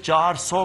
400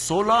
16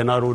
NRO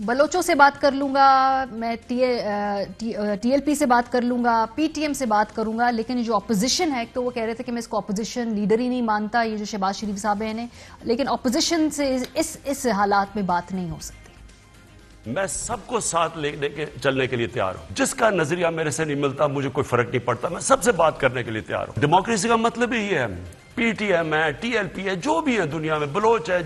بلوچوں سے بات کر لوں گا، میں ٹی ایل پی سے بات کر لوں گا، پی ٹی ایم سے بات کروں گا، لیکن جو اپوزیشن ہے تو وہ کہہ رہے تھے کہ میں اس کو اپوزیشن لیڈر ہی نہیں مانتا، یہ جو شہباز شریف صاحب ہیں، لیکن اپوزیشن سے اس حالات میں بات نہیں ہو سکتی۔ میں سب کو ساتھ لے کے چلنے کے لیے تیار ہوں، جس کا نظریہ میرے سے نہیں ملتا مجھے کوئی فرق نہیں پڑتا، میں سب سے بات کرنے کے لیے تیار ہوں۔ ڈیموکریسی کا مطلب ہی ہے، پی ٹی ایم ہے، ٹی ایل پی ہے، جو بھی ہے دنیا میں، بلوچ ہے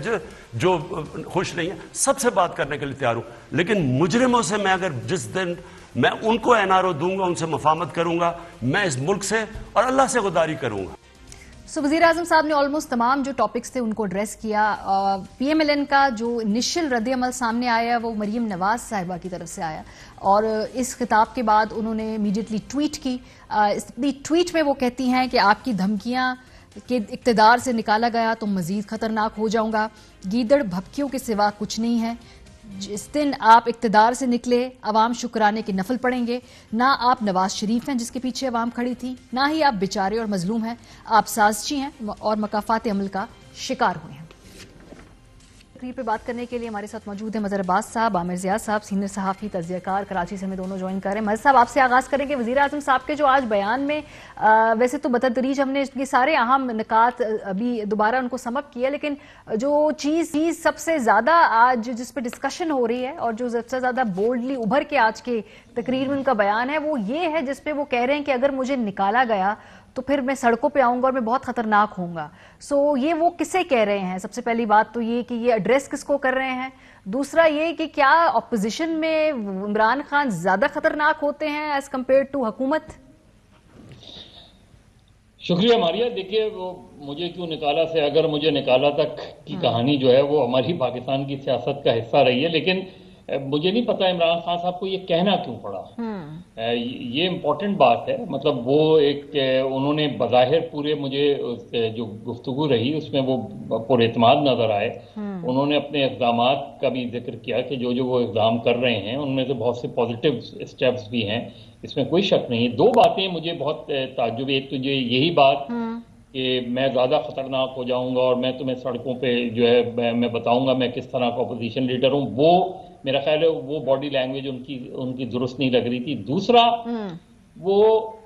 جو خوش نہیں ہے، سب سے بات کرنے کے لیے تیار ہوں، لیکن مجرموں سے میں اگر جس دن میں ان کو این آر او دوں گا، ان سے مفاہمت کروں گا، میں اس ملک سے اور اللہ سے غداری کروں گا۔ وزیر اعظم صاحب نے آلموسٹ تمام جو ٹاپکس تھے ان کو ایڈریس کیا۔ پی ایم ایل این کا جو انیشل رد عمل سامنے آیا وہ مریم نواز صاحبہ کی طرف سے آیا، اور اس خطاب کے بعد انہوں نے امیڈیٹلی ٹویٹ کی۔ ٹویٹ میں وہ کہتی ہیں کہ آپ کی دھمکیاں کہ اقتدار سے نکالا گیا تو مزید خطرناک ہو جاؤں گا، گیدڑ بھپکیوں کے سوا کچھ نہیں ہے۔ جس دن آپ اقتدار سے نکلے عوام شکرانے کے نفل پڑیں گے، نہ آپ نواز شریف ہیں جس کے پیچھے عوام کھڑی تھی، نہ ہی آپ بیچارے اور مظلوم ہیں، آپ سازشی ہیں اور مکافات عمل کا شکار ہوئے ہیں۔ تقریر پہ بات کرنے کے لیے ہمارے ساتھ موجود ہیں مظہر عباس صاحب، عامر ضیاء صاحب، سینئر صحافی تجزیہ کار، کراچی سے ہمیں دونوں جوائن کر رہے ہیں۔ مظہر صاحب آپ سے آغاز کریں گے، وزیر اعظم صاحب کے جو آج بیان میں ویسے تو بتدریج ہم نے یہ سارے اہم نکات ابھی دوبارہ ان کو سم اپ کیا، لیکن جو چیز سب سے زیادہ آج جس پہ ڈسکشن ہو رہی ہے اور جو سب سے زیادہ بولڈلی ابھر کے آج کے تقریر میں ان کا بیان ہے وہ یہ ہے جس پہ وہ کہہ رہے ہیں کہ اگر مجھے نکالا گیا تو پھر میں سڑکوں پہ آؤں گا اور میں بہت خطرناک ہوں گا۔ یہ وہ کسے کہہ رہے ہیں؟ سب سے پہلی بات تو یہ کہ یہ ایڈریس کس کو کر رہے ہیں، دوسرا یہ کہ کیا اپوزیشن میں عمران خان زیادہ خطرناک ہوتے ہیں ایز کمپیئر ٹو حکومت؟ شکریہ ماریہ۔ دیکھیے وہ مجھے کیوں نکالا سے اگر مجھے نکالا تک کی کہانی جو ہے وہ ہماری پاکستان کی سیاست کا حصہ رہی ہے، لیکن مجھے نہیں پتا عمران خان صاحب کو یہ کہنا کیوں پڑا۔ یہ امپورٹنٹ بات ہے، مطلب وہ انہوں نے بظاہر پورے مجھے جو گفتگو رہی اس میں وہ پر اعتماد نظر آئے۔ انہوں نے اپنے اقدامات کا بھی ذکر کیا کہ جو وہ اقدام کر رہے ہیں ان میں سے بہت سے پازیٹیو اسٹیپس بھی ہیں، اس میں کوئی شک نہیں۔ دو باتیں مجھے بہت تعجب، ایک تو یہی بات کہ میں زیادہ خطرناک ہو جاؤں گا اور میں تمہیں سڑکوں پہ جو ہے میں بتاؤں گا میں کس طرح کا اپوزیشن لیڈر ہوں، وہ میرا خیال ہے وہ باڈی لینگویج ان کی درست نہیں لگ رہی تھی۔ دوسرا وہ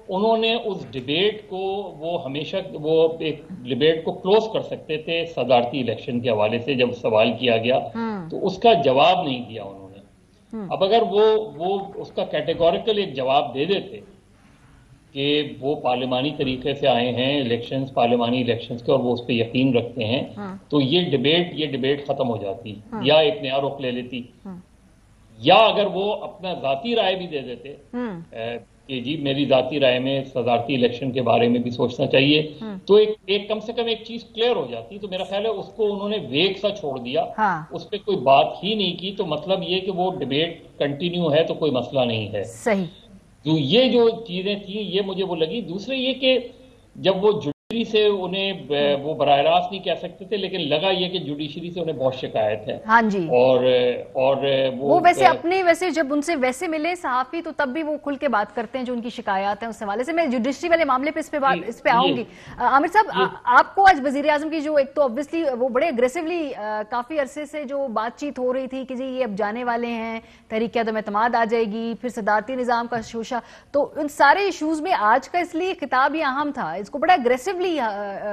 انہوں نے اس ڈیبیٹ کو وہ ہمیشہ وہ ایک ڈیبیٹ کو کلوز کر سکتے تھے صدارتی الیکشن کے حوالے سے، جب سوال کیا گیا تو اس کا جواب نہیں دیا انہوں نے۔ اب اگر وہ اس کا کیٹیگوریکل ایک جواب دے دیتے کہ وہ پارلیمانی طریقے سے آئے ہیں پارلیمانی الیکشنز کے اور وہ اس پہ یقین رکھتے ہیں، تو یہ ڈیبیٹ ختم ہو جاتی، یا ایک نیا رخ لے لیتی، یا اگر وہ اپنا ذاتی رائے بھی دے دیتے کہ جی میری ذاتی رائے میں صدارتی الیکشن کے بارے میں بھی سوچنا چاہیے، تو ایک کم سے کم ایک چیز کلیئر ہو جاتی۔ تو میرا خیال ہے اس کو انہوں نے ویگ سا چھوڑ دیا، اس پہ کوئی بات ہی نہیں کی، تو مطلب یہ کہ وہ ڈیبیٹ کنٹینیو ہے تو کوئی مسئلہ نہیں ہے۔ صحیح۔ تو یہ جو چیزیں تھیں یہ مجھے وہ لگی۔ دوسرے یہ کہ جب وہ جوڈیشری سے انہیں وہ براہ راست نہیں کہہ سکتے تھے، لیکن لگا یہ کہ جوڈیشری سے انہیں بہت شکایت ہے۔ ہاں جی، اور وہ ویسے جب ان سے ویسے ملے صحافی تو تب بھی وہ کھل کے بات کرتے ہیں جو ان کی شکایات ہیں، اس حوالے سے میں جوڈیشری والے معاملے پہ اس پہ آؤں گی۔ عامر صاحب آپ کو آج وزیر اعظم کی جو ایک تو obviously وہ بڑے اگریسولی کافی عرصے سے جو بات چیت ہو رہی تھی کہ جی یہ اب جانے والے ہیں، تحریک عدم اعتماد آ جائے گی، پھر صدارتی نظام کا شوشہ، تو ان سارے ایشوز میں آج کا اس لیے خطاب یہ اہم تھا، اس کو بڑا اگریسولی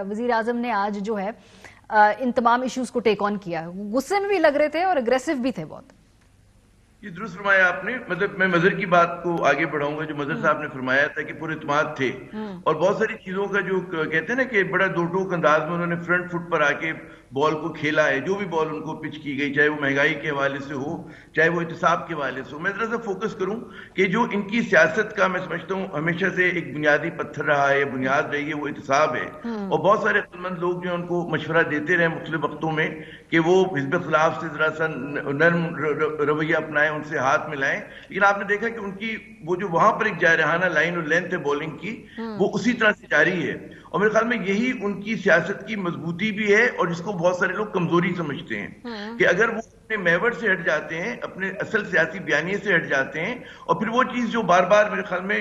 وزیر اعظم نے آج جو ہے ان تمام ایشوز کو ٹیک آن کیا، غصے میں بھی لگ رہے تھے اور اگریسو بھی تھے بہت۔ یہ درست فرمایا آپ نے، مطلب میں مظہر کی بات کو آگے بڑھاؤں گا جو مظہر صاحب نے فرمایا تھا کہ پر اعتماد تھے، اور بہت ساری چیزوں کا جو کہتے ہیں نا کہ بڑا دو ٹوک انداز میں انہوں نے فرنٹ فٹ پر آ کے بال کو کھیلا ہے، جو بھی بال ان کو پچ کی گئی، چاہے وہ مہنگائی کے حوالے سے ہو، چاہے وہ احتساب کے حوالے سے ہو۔ میں ذرا سا فوکس کروں کہ جو ان کی سیاست کا میں سمجھتا ہوں ہمیشہ سے ایک بنیادی پتھر رہا ہے، بنیاد رہی ہے، وہ احتساب ہے، اور بہت سارے عقل مند لوگ جو ان کو مشورہ دیتے رہے مختلف وقتوں میں کہ وہ حزب خلاف سے ذرا سا نرم رویہ اپنائیں، ان سے ہاتھ ملائیں، لیکن آپ نے دیکھا کہ ان کی وہ جو وہاں پر ایک جارحانہ لائن اور لینتھ ہے بولنگ کی، وہ اسی طرح سے جاری ہے، اور میرے خیال میں یہی ان کی سیاست کی مضبوطی بھی ہے، اور جس کو بہت سارے لوگ کمزوری سمجھتے ہیں کہ اگر وہ اپنے محور سے ہٹ جاتے ہیں، اپنے اصل سیاسی بیانیے سے ہٹ جاتے ہیں، اور پھر وہ چیز جو بار بار میرے خیال میں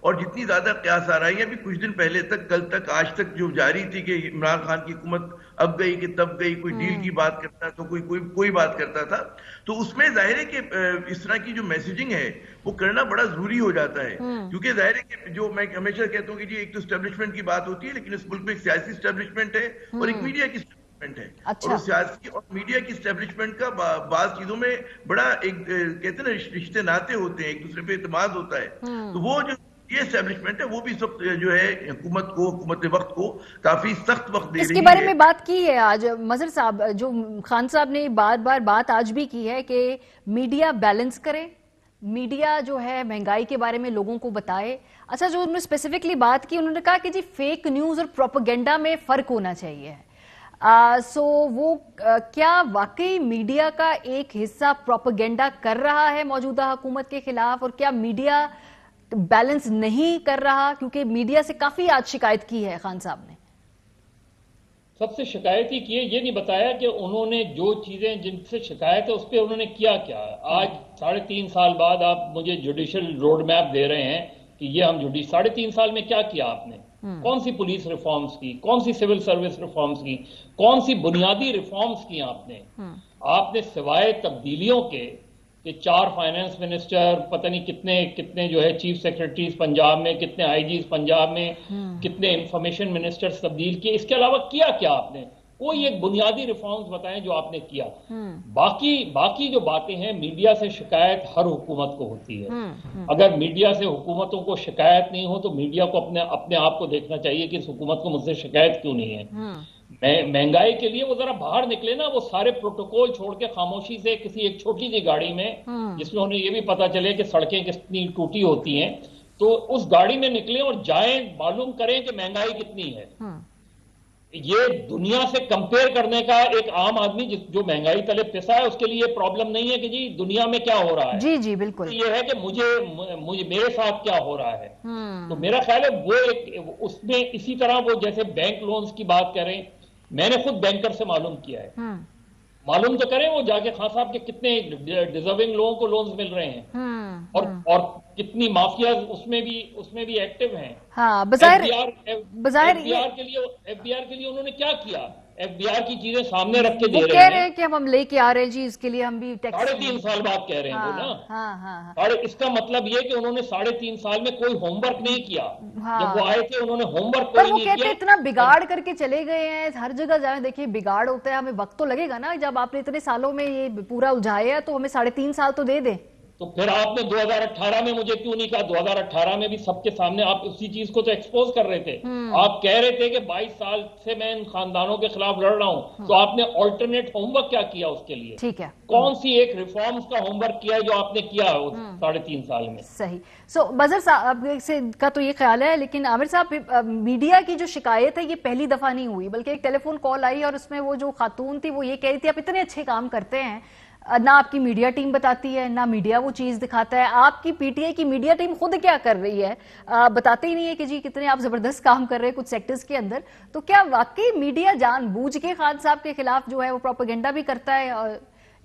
اور جتنی زیادہ قیاس آرائیاں بھی کچھ دن پہلے تک، کل تک، آج تک جو جاری تھی کہ عمران خان کی حکومت اب گئی کہ تب گئی، کوئی ڈیل کی بات کرتا تو کوئی بات کرتا تھا، تو اس میں ظاہر ہے کہ اس طرح کی جو میسیجنگ ہے وہ کرنا بڑا ضروری ہو جاتا ہے، کیونکہ ظاہر ہے کہ جو میں ہمیشہ کہتا ہوں کہ جی ایک تو اسٹیبلشمنٹ کی بات ہوتی ہے، لیکن اس ملک میں ایک سیاسی اسٹیبلشمنٹ ہے اور ایک میڈیا کی اسٹیبلشمنٹ ہے، اور اس سیاسی اور میڈیا کی اسٹیبلشمنٹ کا بعض چیزوں میں بڑا ایک کہتے ہیں نا رشتے ناطے ہوتے ہیں، ایک دوسرے پہ اعتماد ہوتا ہے، تو وہ جو یہ اسٹیبلشمنٹ ہے وہ بھی سب جو ہے حکومت وقت کو کافی سخت وقت دے رہی ہے۔ اس کے بارے میں بات کی ہے آج مظہر صاحب، جو خان صاحب نے بار بار بات آج بھی کی ہے کہ میڈیا بیلنس کرے، میڈیا جو ہے مہنگائی کے بارے میں لوگوں کو بتائے۔ اچھا، جو انہوں نے اسپیسیفکلی بات کی، انہوں نے کہا کہ جی فیک نیوز اور پروپیگنڈا میں فرق ہونا چاہیے، سو وہ کیا واقعی میڈیا کا ایک حصہ پروپیگنڈا کر رہا ہے موجودہ حکومت کے خلاف، اور کیا میڈیا بیلنس نہیں کر رہا؟ کیونکہ میڈیا سے کافی آج شکایت کی ہے خان صاحب نے۔ سب سے شکایت ہی کی ہے، یہ نہیں بتایا کہ انہوں نے جو چیزیں جن سے شکایت ہے اس پہ انہوں نے کیا کیا۔ آج 3.5 سال بعد آپ مجھے جوڈیشل روڈ میپ دے رہے ہیں کہ یہ ہم 3.5 سال میں کیا کیا آپ نے؟ کون سی پولیس ریفارمز کی، کون سی سول سروس ریفارمز کی، کون سی بنیادی ریفارمز کی آپ نے سوائے تبدیلیوں کے کہ 4 فائنانس منسٹر، پتہ نہیں کتنے جو ہے چیف سیکرٹریز پنجاب میں، کتنے آئی جیز پنجاب میں، کتنے انفارمیشن منسٹرز تبدیل کیے، اس کے علاوہ کیا آپ نے؟ کوئی ایک بنیادی ریفارمز بتائیں جو آپ نے کیا۔ باقی جو باتیں ہیں، میڈیا سے شکایت ہر حکومت کو ہوتی ہے۔ اگر میڈیا سے حکومتوں کو شکایت نہیں ہو تو میڈیا کو اپنے آپ کو دیکھنا چاہیے کہ اس حکومت کو مجھ سے شکایت کیوں نہیں ہے۔ مہنگائی کے لیے وہ ذرا باہر نکلے نا، وہ سارے پروٹوکول چھوڑ کے خاموشی سے کسی ایک چھوٹی سی گاڑی میں، جس میں انہیں یہ بھی پتا چلے کہ سڑکیں کتنی ٹوٹی ہوتی ہیں، تو اس گاڑی میں نکلیں اور جائیں، معلوم کریں کہ مہنگائی کتنی ہے۔ یہ دنیا سے کمپیئر کرنے کا ایک عام آدمی جو مہنگائی تلے پسا ہے، اس کے لیے پرابلم نہیں ہے کہ جی دنیا میں کیا ہو رہا ہے، جی بالکل، یہ ہے کہ مجھے میرے ساتھ کیا ہو رہا ہے۔ تو میرا خیال ہے وہ اس میں اسی طرح وہ جیسے بینک لونز کی بات کریں، میں نے خود بینکر سے معلوم کیا ہے، معلوم تو کریں وہ جا کے خان صاحب کے کتنے ڈیزرونگ لوگوں کو لونز مل رہے ہیں اور کتنی مافیاز اس میں بھی ایکٹیو ہیں۔ ہاں، بظاہر ایف بی آر کے لیے انہوں نے کیا کیا؟ ایف بی آر کی چیزیں سامنے رکھ کے دے رہے ہیں، کہہ رہے ہیں کہ ہم لے کے آ رہے ہیں جی، اس کے لیے ہم بھی ٹیکس 3.5 سال بعد کہہ رہے ہیں وہ نا۔ اس کا مطلب یہ کہ انہوں نے 3.5 سال میں کوئی ہوم ورک نہیں کیا۔ جب وہ آئے تھے انہوں نے ہوم ورک کوئی نہیں کیا۔ کہتے اتنا بگاڑ کر کے چلے گئے ہیں، ہر جگہ جائیں دیکھیں بگاڑ ہوتا ہے، ہمیں وقت تو لگے گا نا، جب آپ نے اتنے سالوں میں یہ پورا الجھایا ہے تو ہمیں 3.5 سال تو دے دیں۔ تو پھر آپ نے 2018 میں مجھے کیوں نہیں کہا؟ 2018 میں بھی سب کے سامنے آپ اسی چیز کو تو ایکسپوز کر رہے تھے۔ آپ کہہ رہے تھے کہ 22 سال سے میں ان خاندانوں کے خلاف لڑ رہا ہوں، تو آپ نے آلٹرنیٹ ہوم ورک کیا کیا اس کے لیے؟ ٹھیک ہے، کون سی ایک ریفارمز کا ہوم ورک کیا ہے جو آپ نے کیا 3.5 سال میں؟ صحیح۔ مظہر صاحب کا تو یہ خیال ہے، لیکن عامر صاحب میڈیا کی جو شکایت ہے یہ پہلی دفعہ نہیں ہوئی، بلکہ ایک ٹیلی فون کال آئی اور اس میں وہ جو خاتون تھی وہ یہ کہہ رہی تھی آپ اتنے اچھے کام کرتے ہیں، نہ آپ کی میڈیا ٹیم بتاتی ہے، نہ میڈیا وہ چیز دکھاتا ہے، آپ کی پی ٹی آئی کی میڈیا ٹیم خود کیا کر رہی ہے، بتاتے ہی نہیں ہے کہ جی کتنے آپ زبردست کام کر رہے ہیں کچھ سیکٹرز کے اندر۔ تو کیا واقعی میڈیا جان بوجھ کے خان صاحب کے خلاف جو ہے وہ پروپیگنڈا بھی کرتا ہے،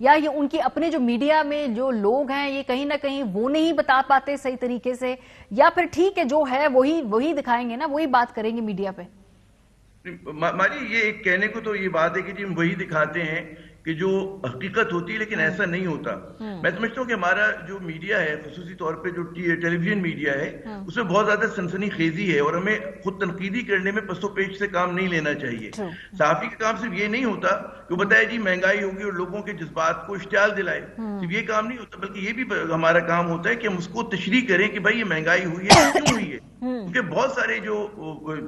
یا یہ ان کی اپنے جو میڈیا میں جو لوگ ہیں یہ کہیں نہ کہیں وہ نہیں بتا پاتے صحیح طریقے سے، یا پھر ٹھیک ہے جو ہے وہی دکھائیں گے نا، وہی بات کریں گے میڈیا پہ؟ ماجی یہ ایک کہنے کو تو یہ بات ہے کہ جی ہم وہی دکھاتے ہیں کہ جو حقیقت ہوتی ہے، لیکن ایسا نہیں ہوتا۔ میں سمجھتا ہوں کہ ہمارا جو میڈیا ہے، خصوصی طور پہ جو ٹیلی ویژن میڈیا ہے، اس میں بہت زیادہ سنسنی خیزی ہے، اور ہمیں خود تنقیدی کرنے میں پس و پیش سے کام نہیں لینا چاہیے۔ صحافی کا کام صرف یہ نہیں ہوتا کہ وہ بتائے جی مہنگائی ہوگی اور لوگوں کے جذبات کو اشتعال دلائے، صرف یہ کام نہیں ہوتا، بلکہ یہ بھی ہمارا کام ہوتا ہے کہ ہم اس کو تشریح کریں کہ بھائی یہ مہنگائی ہوئی ہے، کیوں ہوئی ہے، کیونکہ بہت سارے جو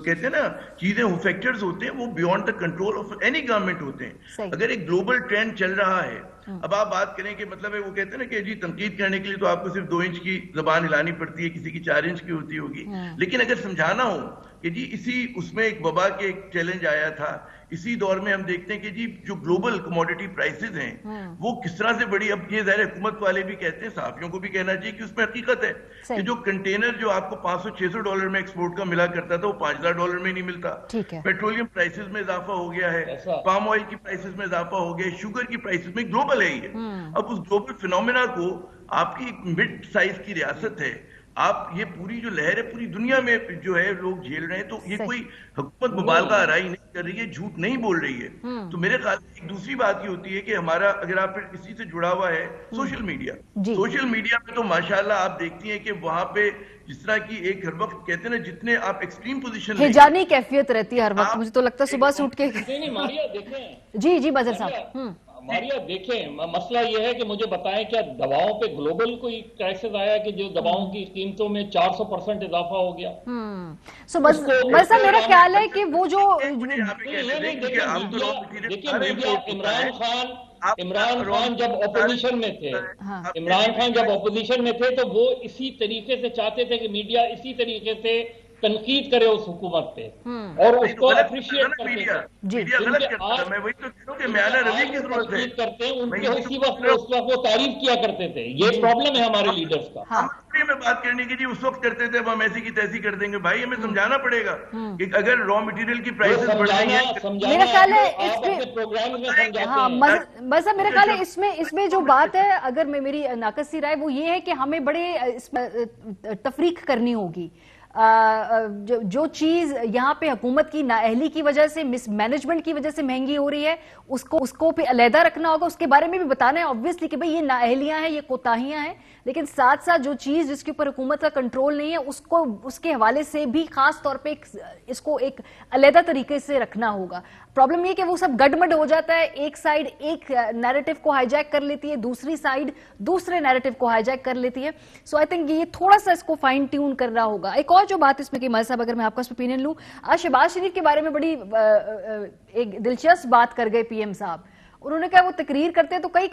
کہتے ہیں نا چیزیں فیکٹرز ہوتے ہیں وہ beyond the control of any government ہوتے ہیں۔ اگر ایک گلوبل ٹرینڈ چل رہا ہے، اب آپ بات کریں کہ مطلب ہے وہ کہتے ہیں نا کہ جی تنقید کرنے کے لیے تو آپ کو صرف 2 انچ کی زبان ہلانی پڑتی ہے، کسی کی 4 انچ کی ہوتی ہوگی، لیکن اگر سمجھانا ہو کہ جی اس میں ایک وبا کے ایک چیلنج آیا تھا، اسی دور میں ہم دیکھتے ہیں کہ جی جو گلوبل کموڈیٹی پرائسز ہیں وہ کس طرح سے بڑی، اب یہ ظاہر حکومت والے بھی کہتے ہیں، صحافیوں کو بھی کہنا چاہیے کہ اس میں حقیقت ہے کہ جو کنٹینر جو آپ کو $500-600 میں ایکسپورٹ کا ملا کرتا تھا وہ $5000 میں نہیں ملتا۔ پیٹرولیم پرائسز میں اضافہ ہو گیا ہے، پام آئل کی پرائسز میں اضافہ ہو گیا ہے، شوگر کی پرائسز میں، گلوبل ہے یہ۔ اب اس گلوبل فینومینا کو آپ کی مڈ سائز کی ریاست ہے آپ یہ پوری جو لہر ہے پوری دنیا میں جو ہے لوگ جھیل رہے ہیں، تو یہ کوئی حکومت مبالغہ آرائی نہیں کر رہی ہے، جھوٹ نہیں بول رہی ہے. تو میرے خیال سے ایک دوسری بات یہ ہوتی ہے کہ ہمارا، اگر آپ پھر کسی سے جڑا ہوا ہے سوشل میڈیا، سوشل میڈیا پہ تو ماشاءاللہ آپ دیکھتی ہیں کہ وہاں پہ جس طرح کی ایک ہر وقت کہتے ہیں نا، جتنے آپ ایکسٹریم پوزیشن ہیجانی کیفیت رہتی ہے ہر وقت. مجھے تو لگتا ہے صبح سے اٹھ کے ماریہ دیکھیں، جی بازر صاحب. ماریہ دیکھیں، مسئلہ یہ ہے کہ مجھے بتائیں کیا دواؤں پہ گلوبل کوئی کرائسس آیا کہ جو دواؤں کی قیمتوں میں 400% اضافہ ہو گیا؟ سو بس میرا خیال ہے کہ وہ جو دیکھیں میڈیا، عمران خان جب اپوزیشن میں تھے تو وہ اسی طریقے سے چاہتے تھے کہ میڈیا اسی طریقے سے تنقید کرے اس حکومت پہ اور اس کو اپریشیٹ کرتے ہیں. میں وہی تو کہہ رہا ہوں کہ میانہ روی کی ضرورت ہے. کرتے ہیں ان کے اسی وقت وہ تعریف کیا کرتے تھے. یہ پرابلم ہے ہمارے لیڈرز کا. ہم میں بات کرنے کی جی اس وقت کرتے تھے، اب ہم ایسی کی تیسی کر دیں گے. بھائی ہمیں سمجھانا پڑے گا کہ اگر را مٹیریل کی پرائسز بڑھ رہی ہیں، میرا خیال ہے اس میں جو بات ہے، اگر میری ناقصی رائے وہ یہ ہے کہ ہمیں بڑے اس میں تفریق کرنی ہوگی. جو چیز یہاں پہ حکومت کی نااہلی کی وجہ سے، مس مینجمنٹ کی وجہ سے مہنگی ہو رہی ہے، اس کو پہ علیحدہ رکھنا ہوگا. اس کے بارے میں بھی بتانا ہے obviously کہ بھئی یہ نااہلیاں ہیں، یہ کوتاہیاں ہیں، لیکن ساتھ ساتھ جو چیز جس کے اوپر حکومت کا کنٹرول نہیں ہے اس کے حوالے سے بھی خاص طور پہ اس کو ایک علیحدہ طریقے سے رکھنا ہوگا. پرابلم یہ کہ وہ سب گڈمڈ ہو جاتا ہے. ایک سائیڈ ایک نیریٹو کو ہائی جیک کر لیتی ہے، دوسری سائیڈ دوسرے نیریٹو کو ہائی جیک کر لیتی ہے. سو آئی تھنک یہ تھوڑا سا اس کو فائن ٹیون کرنا ہوگا. ایک اور جو بات اس میں کہ ماجد صاحب، اگر میں آپ کا اوپینین لوں، آج شہباز شریف کے بارے میں بڑی ایک دلچسپ بات کر گئے پی ایم صاحب. انہوں نے کہا وہ تقریر کرتے تو کئی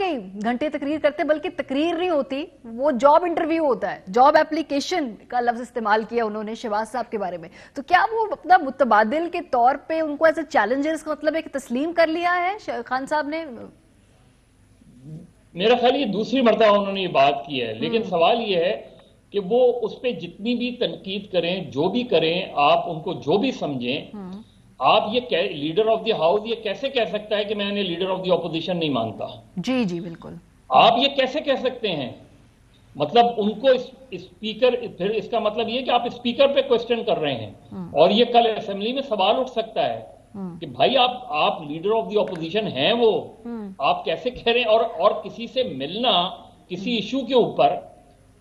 گھنٹے تقریر کرتے، بلکہ تقریر نہیں ہوتی، وہ جاب انٹرویو ہوتا ہے. جاب اپلیکیشن کا لفظ استعمال کیا انہوں نے شہباز صاحب کے بارے میں. تو کیا وہ اپنا متبادل کے طور پہ ان کو ایز اے چیلنجرز کا مطلب ہے کہ تسلیم کر لیا ہے خان صاحب نے؟ میرا خیال یہ دوسری مرتبہ انہوں نے یہ بات کی ہے، لیکن سوال یہ ہے کہ وہ اس پہ جتنی بھی تنقید کریں، جو بھی کریں، آپ ان کو جو بھی سمجھیں، آپ یہ لیڈر آف دی ہاؤس یہ کیسے کہہ سکتا ہے کہ میں نے لیڈر آف دی اپوزیشن نہیں مانتا؟ جی بالکل. آپ یہ کیسے کہہ سکتے ہیں؟ مطلب ان کو اسپیکر، پھر اس کا مطلب یہ کہ آپ اسپیکر پہ کوسچن کر رہے ہیں، اور یہ کل اسمبلی میں سوال اٹھ سکتا ہے کہ بھائی آپ لیڈر آف دی اپوزیشن ہیں، وہ آپ کیسے کہہ رہے ہیں؟ اور کسی سے ملنا کسی ایشو کے اوپر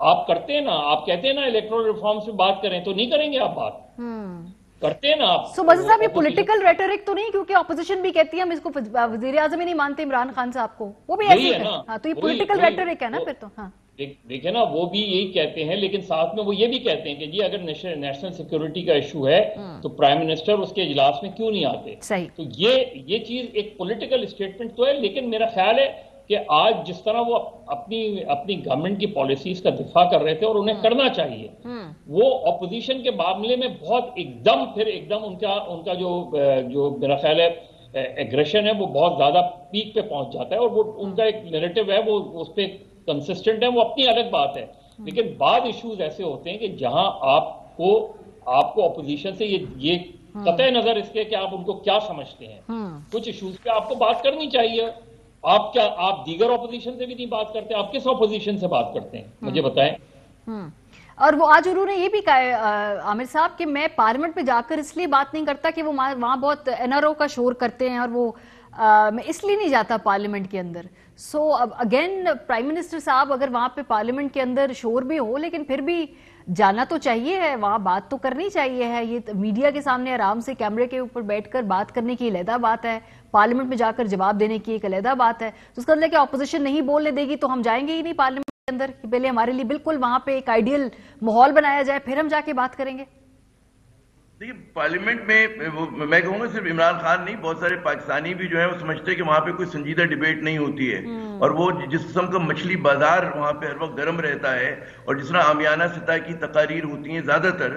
آپ کرتے ہیں نا، آپ کہتے ہیں نا الیکٹورل ریفارمز پہ بات کریں، تو نہیں کریں گے آپ بات کرتے ہیں نا آپ. سو مزید صاحب یہ پولیٹیکل ریٹرک تو نہیں، کیونکہ اپوزیشن بھی کہتی ہے ہم اس کو وزیر اعظم ہی نہیں مانتے عمران خان صاحب کو، وہ بھی ایسی ہے. ہاں تو یہ پولیٹیکل ریٹرک ہے نا پھر تو. ہاں دیکھیں نا، وہ بھی یہی کہتے ہیں، لیکن ساتھ میں وہ یہ بھی کہتے ہیں کہ جی اگر نیشنل سیکیورٹی کا ایشو ہے تو پرائم منسٹر اس کے اجلاس میں کیوں نہیں آتے. صحیح. تو یہ چیز ایک پولیٹیکل اسٹیٹمنٹ تو ہے، لیکن میرا خیال ہے کہ آج جس طرح وہ اپنی گورنمنٹ کی پالیسیز کا دفاع کر رہے تھے، اور انہیں کرنا چاہیے، وہ اپوزیشن کے معاملے میں بہت ایک دم ان کا جو میرا خیال ہے ایگریشن ہے وہ بہت زیادہ پیک پہ پہنچ جاتا ہے، اور وہ ان کا ایک نیریٹو ہے وہ اس پہ کنسسٹنٹ ہے، وہ اپنی الگ بات ہے. لیکن بعض ایشوز ایسے ہوتے ہیں کہ جہاں آپ کو اپوزیشن سے یہ قطع نظر اس کے کہ آپ ان کو کیا سمجھتے ہیں، کچھ ایشوز پہ آپ کو بات کرنی چاہیے. آپ دیگر اپوزیشن سے بھی نہیں بات کرتے، آپ کس اپوزیشن سے بات کرتے ہیں مجھے بتائیں. اور وہ آج انہوں نے یہ بھی کہا عامر صاحب کہ میں پارلیمنٹ پہ جا کر اس لیے بات نہیں کرتا کہ وہ وہاں بہت NRO کا شور کرتے ہیں، اور وہ میں اس لیے نہیں جاتا پارلیمنٹ کے اندر. سو اگین پرائم منسٹر صاحب اگر وہاں پہ پارلیمنٹ کے اندر شور بھی ہو، لیکن پھر بھی جانا تو چاہیے ہے، وہاں بات تو کرنی چاہیے ہے. یہ میڈیا کے سامنے آرام سے کیمرے کے اوپر بیٹھ کر بات کرنے کی علیحدہ بات ہے، پارلیمنٹ میں جا کر جواب دینے کی ایک علیحدہ بات ہے. تو اس کا مطلب کہ اپوزیشن نہیں بولنے دے گی تو ہم جائیں گے ہی نہیں پارلیمنٹ کے اندر، کہ پہلے ہمارے لیے بالکل وہاں پہ ایک آئیڈیل ماحول بنایا جائے، پھر ہم جا کے بات کریں گے. دیکھیے پارلیمنٹ میں میں کہوں گا صرف عمران خان نہیں، بہت سارے پاکستانی بھی جو ہیں وہ سمجھتے ہیں کہ وہاں پہ کوئی سنجیدہ ڈیبیٹ نہیں ہوتی ہے، اور وہ جس قسم کا مچھلی بازار وہاں پہ ہر وقت گرم رہتا ہے، اور جس طرح عامیانہ سطح کی تقاریر ہوتی ہیں زیادہ تر،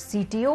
CTO,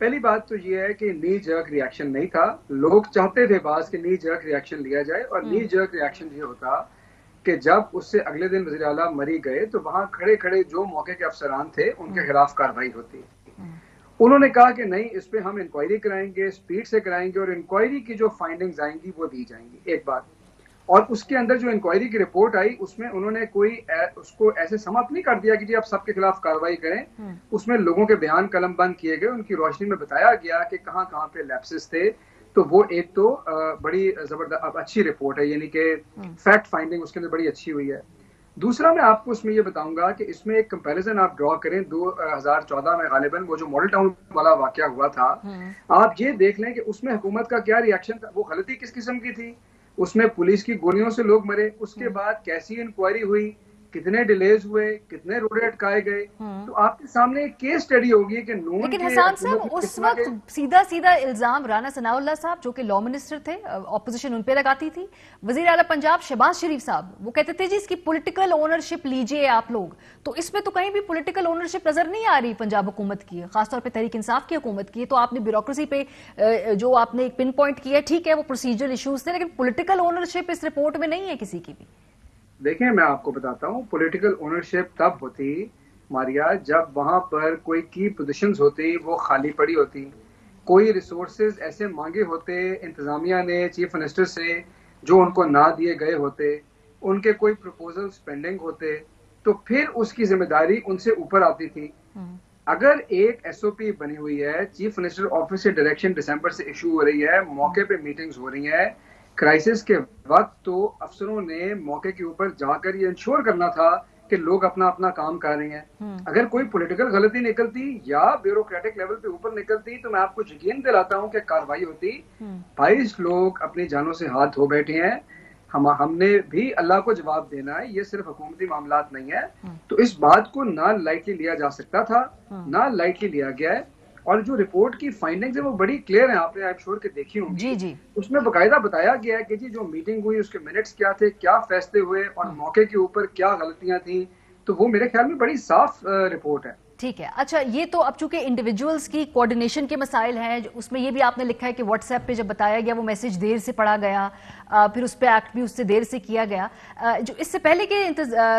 پہلی بات تو یہ ہے کہ نی جرک ریاکشن نہیں تھا. لوگ چاہتے تھے بعض کہ نی جرک ریاکشن لیا جائے, اور نی جرک ریاکشن یہ ہوتا کہ جب اس سے اگلے دن وزیر اعلیٰ مری گئے تو وہاں کھڑے کھڑے جو موقع کے افسران تھے ان کے خلاف کارروائی ہوتی. انہوں نے کہا کہ نہیں, اس پہ ہم انکوائری کرائیں گے, اسپیڈ سے کرائیں گے, اور انکوائری کی جو فائنڈنگز آئیں گی وہ دی جائیں گی. ایک بات. اور اس کے اندر جو انکوائری کی رپورٹ آئی اس میں انہوں نے کوئی اس کو ایسے سماپت نہیں کر دیا کہ جی آپ سب کے خلاف کارروائی کریں. اس میں لوگوں کے بیان قلم بند کیے گئے, ان کی روشنی میں بتایا گیا کہ کہاں کہاں پہ لیپسز تھے. تو وہ ایک تو بڑی زبردست اچھی رپورٹ ہے, یعنی کہ فیکٹ فائنڈنگ اس کے اندر بڑی اچھی ہوئی ہے. دوسرا میں آپ کو اس میں یہ بتاؤں گا کہ اس میں ایک کمپیریزن آپ ڈرا کریں 2014 میں غالباً وہ جو ماڈل ٹاؤن والا واقعہ ہوا تھا, آپ یہ دیکھ لیں کہ اس میں حکومت کا کیا ریاکشن تھا. وہ غلطی کس قسم کی تھی, اس میں پولیس کی گولیوں سے لوگ مرے, اس کے بعد کیسی انکوائری ہوئی, کتنے ڈیلیز ہوئے, کتنے روڈ اٹکائے گئے. تو آپ کے سامنے ایک کیس اسٹڈی ہوگی کہ نون. لیکن حسان صاحب اس وقت سیدھا سیدھا الزام رانا ثناء اللہ صاحب جو کہ لا منسٹر تھے, اپوزیشن ان پہ لگاتی تھی. وزیر اعلیٰ پنجاب شہباز شریف صاحب وہ کہتے تھے جی اس کی پولیٹیکل اونرشپ لیجئے آپ لوگ. تو اس میں تو کہیں بھی پولیٹیکل اونرشپ نظر نہیں آ رہی پنجاب حکومت کی, خاص طور پہ تحریک انصاف کی حکومت کی. تو آپ نے بیوروکریسی پہ جو آپ نے ایک پن پوائنٹ کیا, ٹھیک ہے وہ پروسیجرل ایشوز تھے, لیکن پولیٹیکل اونرشپ اس رپورٹ میں نہیں ہے کسی کی بھی. دیکھیں میں آپ کو بتاتا ہوں, پولیٹیکل اونرشپ تب ہوتی ماریا جب وہاں پر کوئی کی پوزیشنز ہوتی وہ خالی پڑی ہوتی, کوئی ریسورسز ایسے مانگے ہوتے انتظامیہ نے چیف منسٹر سے جو ان کو نہ دیے گئے ہوتے, ان کے کوئی پروپوزلز پینڈنگ ہوتے, تو پھر اس کی ذمہ داری ان سے اوپر آتی تھی. اگر ایک ایس او پی بنی ہوئی ہے, چیف منسٹر آفس سے ڈائریکشن دسمبر سے ایشو ہو رہی ہے, موقع پہ میٹنگز ہو رہی ہیں, کرائسس کے وقت تو افسروں نے موقع کے اوپر جا کر یہ انشور کرنا تھا کہ لوگ اپنا اپنا کام کر رہے ہیں. اگر کوئی پولیٹیکل غلطی نکلتی یا بیوروکریٹک لیول پہ اوپر نکلتی تو میں آپ کو یقین دلاتا ہوں کہ کارروائی ہوتی. 22 لوگ اپنی جانوں سے ہاتھ دھو بیٹھے ہیں, ہم نے بھی اللہ کو جواب دینا ہے, یہ صرف حکومتی معاملات نہیں ہے. تو اس بات کو نہ لائٹلی لیا جا سکتا تھا, نہ لائٹلی لیا گیا ہے. اور جو رپورٹ کی فائنڈنگز ہیں وہ بڑی کلیئر ہیں, آپ نے آئی ایم شور کہ دیکھی ہوں گی. جی اس میں باقاعدہ بتایا گیا ہے کہ جی جو میٹنگ ہوئی اس کے منٹس کیا تھے, کیا فیصلے ہوئے, اور موقع کے اوپر کیا غلطیاں تھیں. تو وہ میرے خیال میں بڑی صاف رپورٹ ہے. ٹھیک ہے. اچھا, یہ تو اب چونکہ انڈیویجولز کی کوارڈینیشن کے مسائل ہیں, اس میں یہ بھی آپ نے لکھا ہے کہ واٹس ایپ پہ جب بتایا گیا وہ میسج دیر سے پڑھا گیا, پھر اس پہ ایکٹ بھی اس سے دیر سے کیا گیا. جو اس سے پہلے کے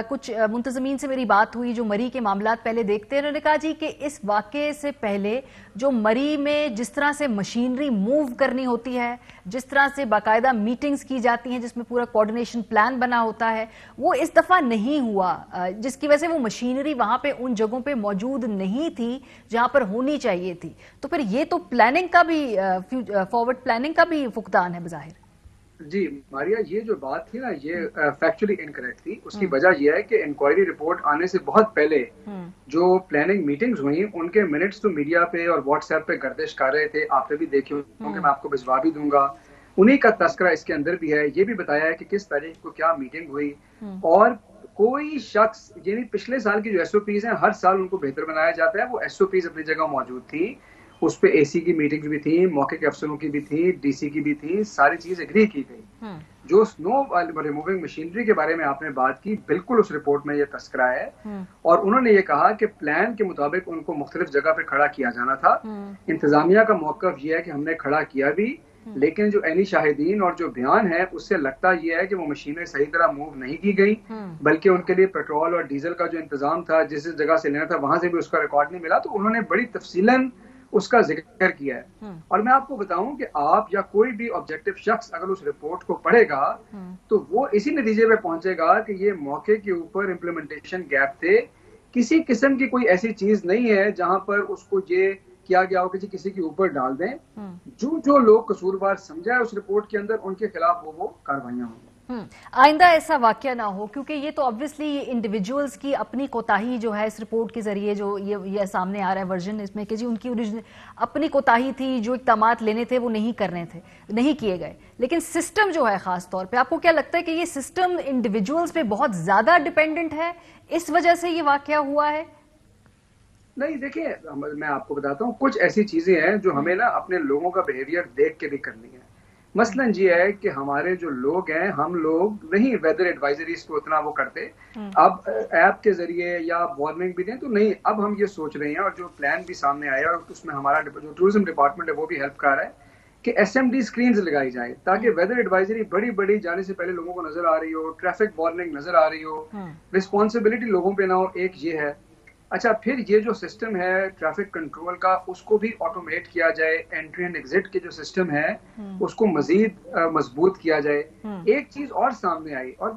کچھ منتظمین سے میری بات ہوئی جو مری کے معاملات پہلے دیکھتے ہیں, انہوں نے کہا جی کہ اس واقعے سے پہلے جو مری میں جس طرح سے مشینری موو کرنی ہوتی ہے, جس طرح سے باقاعدہ میٹنگز کی جاتی ہیں جس میں پورا کوارڈینیشن پلان بنا ہوتا ہے, وہ اس دفعہ نہیں ہوا, جس کی وجہ سے وہ مشینری وہاں پہ ان جگہوں پہ موجود نہیں تھی جہاں پر ہونی چاہیے تھی. تو پھر یہ تو پلاننگ کا بھی فارورڈ پلاننگ کا بھی فقدان ہے بظاہر. جی ماریا, یہ جو بات تھی نا یہ فیکچولی انکریکٹ تھی. اس کی وجہ یہ ہے کہ انکوائری رپورٹ آنے سے بہت پہلے جو پلاننگ میٹنگز ہوئیں ان کے منٹس تو میڈیا پہ اور واٹس ایپ پہ گردش کر رہے تھے, آپ نے بھی دیکھے ہوں گے, میں آپ کو بھجوا بھی دوں گا. انہی کا تذکرہ اس کے اندر بھی ہے. یہ بھی بتایا ہے کہ کس تاریخ کو کیا میٹنگ ہوئی, اور کوئی شخص یعنی پچھلے سال کی جو ایس او پیز ہیں ہر سال ان کو بہتر بنایا جاتا ہے, وہ ایس او پیز اپنی جگہ موجود تھی. اس پہ اے سی کی میٹنگز بھی تھیں, موقع کے افسروں کی بھی تھی, ڈی سی کی بھی تھی, ساری چیز اگری کی گئی. جو سنو ریموونگ مشینری کے بارے میں آپ نے بات کی, بالکل اس رپورٹ میں یہ تذکرہ ہے. اور انہوں نے یہ کہا کہ پلان کے مطابق ان کو مختلف جگہ پہ کھڑا کیا جانا تھا. انتظامیہ کا موقف یہ ہے کہ ہم نے کھڑا کیا بھی, لیکن جو عینی شاہدین اور جو بیان ہے اس سے لگتا یہ ہے کہ وہ مشینیں صحیح طرح موو نہیں کی گئی, بلکہ ان کے لیے پیٹرول اور ڈیزل کا جو انتظام تھا جس جگہ سے لینا تھا وہاں سے بھی اس کا ریکارڈ نہیں ملا. تو انہوں نے بڑی تفصیلاً اس کا ذکر کیا ہے. اور میں آپ کو بتاؤں کہ آپ یا کوئی بھی آبجیکٹو شخص اگر اس رپورٹ کو پڑھے گا تو وہ اسی نتیجے پہ پہنچے گا کہ یہ موقع کے اوپر امپلیمنٹیشن گیپ تھے. کسی قسم کی کوئی ایسی چیز نہیں ہے جہاں پر اس کو یہ کیا گیا ہو کہ کسی کے اوپر ڈال دیں. جو لوگ قصوروار سمجھا ہے اس رپورٹ کے اندر ان کے خلاف وہ کاروائیاں ہوں. آئندہ ایسا واقعہ نہ ہو, کیونکہ یہ تو obviously انڈیویجولز کی اپنی کوتاہی جو ہے اس رپورٹ کے ذریعے جو یہ سامنے آ رہا ہے ورژن اس میں کہ جی ان کی اپنی کوتاہی تھی, جو اقدامات لینے تھے وہ نہیں کرنے تھے, نہیں کیے گئے. لیکن سسٹم جو ہے خاص طور پہ, آپ کو کیا لگتا ہے کہ یہ سسٹم انڈیویجولز پہ بہت زیادہ ڈیپینڈنٹ ہے, اس وجہ سے یہ واقعہ ہوا ہے؟ نہیں دیکھیں, میں آپ کو بتاتا ہوں کچھ ایسی چیزیں ہیں جو ہمیں نا اپنے لوگوں کا بیہیویئر دیکھ کے بھی کرنی ہے. مثلاً یہ ہے کہ ہمارے جو لوگ ہیں ہم لوگ نہیں ویدر ایڈوائزریز کو اتنا وہ کرتے، اب ایپ کے ذریعے یا وارننگ بھی دیں تو نہیں، اب ہم یہ سوچ رہے ہیں اور جو پلان بھی سامنے آیا اور اس میں ہمارا جو ٹورزم ڈپارٹمنٹ ہے وہ بھی ہیلپ کر رہا ہے کہ ایس ایم ڈی اسکرینز لگائی جائیں تاکہ ویدر ایڈوائزری بڑی بڑی جانے سے پہلے لوگوں کو نظر آ رہی ہو، ٹریفک وارننگ نظر آ رہی ہو، رسپانسبلٹی لوگوں پہ نہ ہو، ایک یہ ہے۔ اچھا پھر یہ جو سسٹم ہے ٹریفک کنٹرول کا اس کو بھی آٹومیٹ کیا جائے، انٹری اینڈ ایگزٹ کے جو سسٹم ہے اس کو مزید مضبوط کیا جائے۔ ایک چیز اور سامنے آئی اور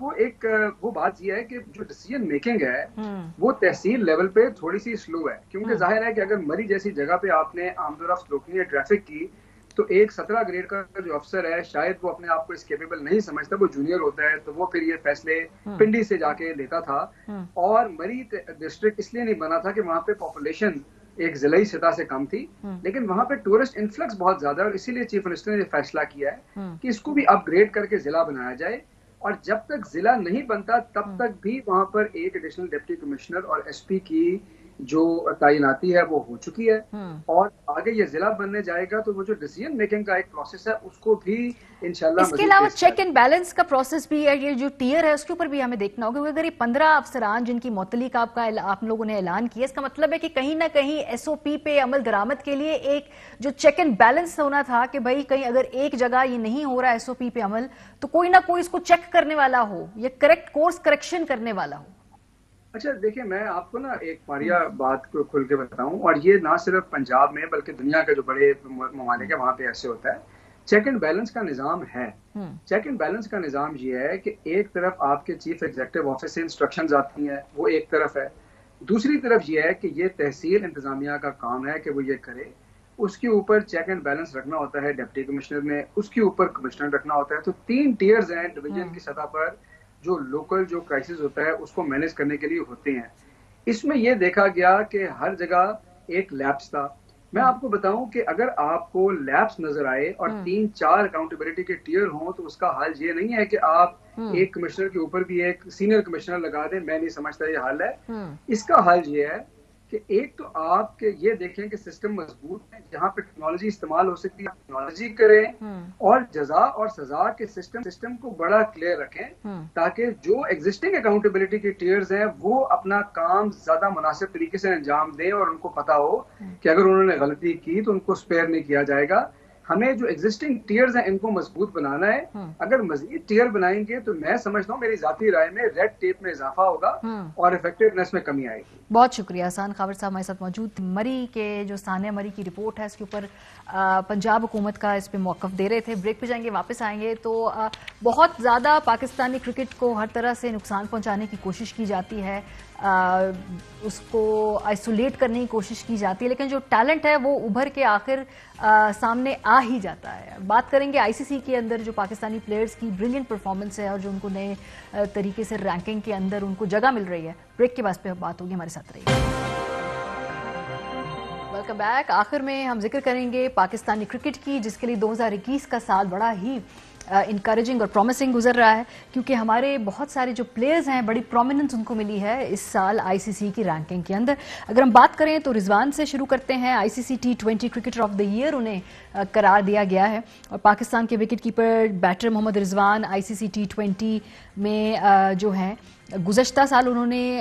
وہ بات یہ ہے کہ جو ڈیسیژن میکنگ ہے وہ تحصیل لیول پہ تھوڑی سی سلو ہے، کیونکہ ظاہر ہے کہ اگر مری جیسی جگہ پہ آپ نے آمد و رفت روکنی ہے ٹریفک کی تو ایک 17 گریڈ کا جو افسر ہے شاید وہ اپنے آپ کو اس کیپیبل نہیں سمجھتا، وہ جونیئر ہوتا ہے تو وہ پھر یہ فیصلے پنڈی سے جا کے لیتا تھا۔ اور مری ڈسٹرکٹ اس لیے نہیں بنا تھا کہ وہاں پہ پاپولیشن ایک ضلعی سطح سے کم تھی، لیکن وہاں پہ ٹورسٹ انفلکس بہت زیادہ ہے اور اسی لیے چیف منسٹر نے یہ فیصلہ کیا ہے کہ اس کو بھی اپ گریڈ کر کے ضلع بنایا جائے، اور جب تک ضلع نہیں بنتا تب تک بھی وہاں پر ایک ایڈیشنل ڈپٹی کمشنر اور ایس پی کی جو تعیناتی ہے وہ ہو چکی ہے، اور آگے یہ ضلع بننے جائے گا تو وہ جو ڈیسیژن میکنگ کا ایک پروسیس ہے اس کو بھی انشاءاللہ اس کے علاوہ چیک اینڈ بیلنس کا پروسیس بھی ہے، یہ جو ٹیئر ہے اس کے اوپر بھی ہمیں دیکھنا ہوگا، اگر یہ 15 افسران جن کی معطلی کا آپ لوگوں نے اعلان کیا، اس کا مطلب ہے کہ کہیں نہ کہیں ایس او پی پہ عمل درآمد کے لیے ایک جو چیک اینڈ بیلنس ہونا تھا کہ بھائی کہیں اگر ایک جگہ یہ نہیں ہو رہا ایس او پی پہ عمل تو کوئی نہ کوئی اس کو چیک کرنے والا ہو یا کریکٹ کورس کریکشن کرنے والا ہو۔ اچھا دیکھیں میں آپ کو نا ایک ماریا بات کو کھل کے بتاؤں، اور یہ نہ صرف پنجاب میں بلکہ دنیا کے جو بڑے ممالک ہیں وہاں پہ ایسے ہوتا ہے۔ چیک اینڈ بیلنس کا نظام ہے، چیک اینڈ بیلنس کا نظام یہ ہے کہ ایک طرف آپ کے چیف ایگزیکٹو آفس سے انسٹرکشنز آتی ہیں، وہ ایک طرف ہے، دوسری طرف یہ ہے کہ یہ تحصیل انتظامیہ کا کام ہے کہ وہ یہ کرے، اس کے اوپر چیک اینڈ بیلنس رکھنا ہوتا ہے ڈپٹی کمشنر نے، اس کے اوپر کمشنر رکھنا ہوتا ہے، تو 3 ٹیئرز ہیں ڈویژن کی سطح پر جو لوکل جو کرائسس ہوتا ہے اس کو مینیج کرنے کے لیے ہوتے ہیں۔ اس میں یہ دیکھا گیا کہ ہر جگہ ایک لیپس تھا۔ میں آپ کو بتاؤں کہ اگر آپ کو لیپس نظر آئے اور 3-4 اکاؤنٹیبلٹی کے ٹیئر ہوں تو اس کا حل یہ نہیں ہے کہ آپ ایک کمشنر کے اوپر بھی ایک سینئر کمشنر لگا دیں، میں نہیں سمجھتا یہ حل ہے۔ اس کا حل یہ ہے کہ ایک تو آپ کے یہ دیکھیں کہ سسٹم مضبوط ہے، جہاں پہ ٹیکنالوجی استعمال ہو سکتی ہے ٹیکنالوجی کریں، اور جزا اور سزا کے سسٹم کو بڑا کلیئر رکھیں تاکہ جو ایگزسٹنگ اکاؤنٹیبلٹی کے ٹیئرز ہیں وہ اپنا کام زیادہ مناسب طریقے سے انجام دیں، اور ان کو پتا ہو کہ اگر انہوں نے غلطی کی تو ان کو اسپیئر نہیں کیا جائے گا۔ ہمیں جو ایگزسٹنگ ٹیئرز ہیں ان کو مضبوط بنانا ہے، اگر مزید ٹیئر بنائیں گے تو میں سمجھتا ہوں میری ذاتی رائے میں ریڈ ٹیپ میں اضافہ ہوگا اور افیکٹونیس میں کمی آئے گی۔ بہت شکریہ حسان خاور صاحب ہمارے ساتھ موجود۔ مری کے جو ثانیہ مری کی رپورٹ ہے اس کے اوپر پنجاب حکومت کا اس پہ موقف دے رہے تھے، بریک پہ جائیں گے واپس آئیں گے۔ تو بہت زیادہ پاکستانی کرکٹ کو ہر طرح سے نقصان پہنچانے کی کوشش کی جاتی ہے، اس کو آئسولیٹ کرنے کی کوشش کی جاتی ہے، لیکن جو ٹیلنٹ ہے وہ ابھر کے آخر سامنے آ ہی جاتا ہے۔ بات کریں گے آئی سی سی کے اندر جو پاکستانی پلیئرز کی بریلینٹ پرفارمنس ہے اور جو ان کو نئے طریقے سے رینکنگ کے اندر ان کو جگہ مل رہی ہے۔ بریک کے بعد پہ بات ہوگی، ہمارے ساتھ رہیے۔ Welcome back. آخر میں ہم ذکر کریں گے پاکستانی کرکٹ کی، جس کے لیے 2021 کا سال بڑا ہی انکریجنگ اور پرومسنگ گزر رہا ہے، کیونکہ ہمارے بہت سارے جو پلیئرز ہیں بڑی پرومیننس ان کو ملی ہے اس سال آئی سی سی کی رینکنگ کے اندر۔ اگر ہم بات کریں تو رضوان سے شروع کرتے ہیں۔ I C C T20 cricketer of the year انہیں قرار دیا گیا ہے، اور پاکستان کے wicket keeper batter Mohammad Rizwan I C C T20 میں جو ہیں گزشتہ سال انہوں نے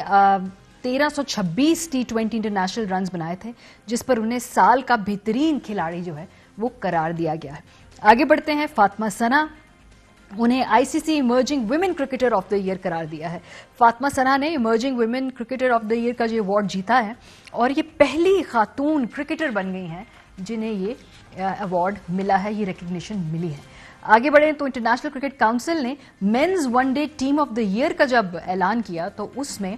1326 T20 انٹرنیشنل رنز بنائے تھے، جس پر انہیں سال کا بہترین کھلاڑی جو ہے وہ قرار دیا گیا ہے۔ آگے بڑھتے ہیں، فاطمہ ثنا، انہیں I C C emerging women cricketer of the year قرار دیا ہے۔ فاطمہ ثنا نے emerging women cricketer of the year کا جو ایوارڈ جیتا ہے، اور یہ پہلی خاتون کرکٹر بن گئی ہیں جنہیں یہ ایوارڈ ملا ہے، یہ ریکگنیشن ملی ہے۔ آگے بڑھیں تو انٹرنیشنل کرکٹ کاؤنسل نے men's one day team of the year کا جب اعلان کیا تو اس میں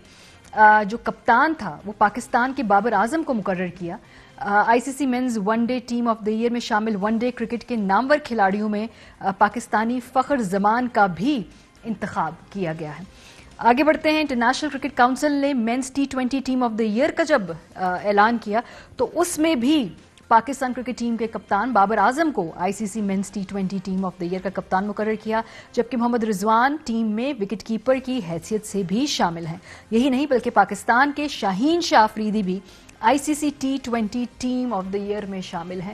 جو کپتان تھا وہ پاکستان کے بابر اعظم کو مقرر کیا۔ I C C men's one day team of the year میں شامل ون ڈے کرکٹ کے نامور کھلاڑیوں میں پاکستانی فخر زمان کا بھی انتخاب کیا گیا ہے۔ آگے بڑھتے ہیں، انٹرنیشنل کرکٹ کاؤنسل نے men's T20 team of the year کا جب اعلان کیا تو اس میں بھی پاکستان کرکٹ ٹیم کے کپتان بابر اعظم کو I C C men's T20 team of the year کا کپتان مقرر کیا، جبکہ محمد رضوان ٹیم میں وکٹ کیپر کی حیثیت سے بھی شامل ہیں۔ یہی نہیں بلکہ پاکستان کے شاہین شاہ افریدی بھی I C C T20 team of the year میں شامل ہیں۔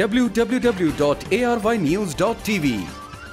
www.arYnews.tv।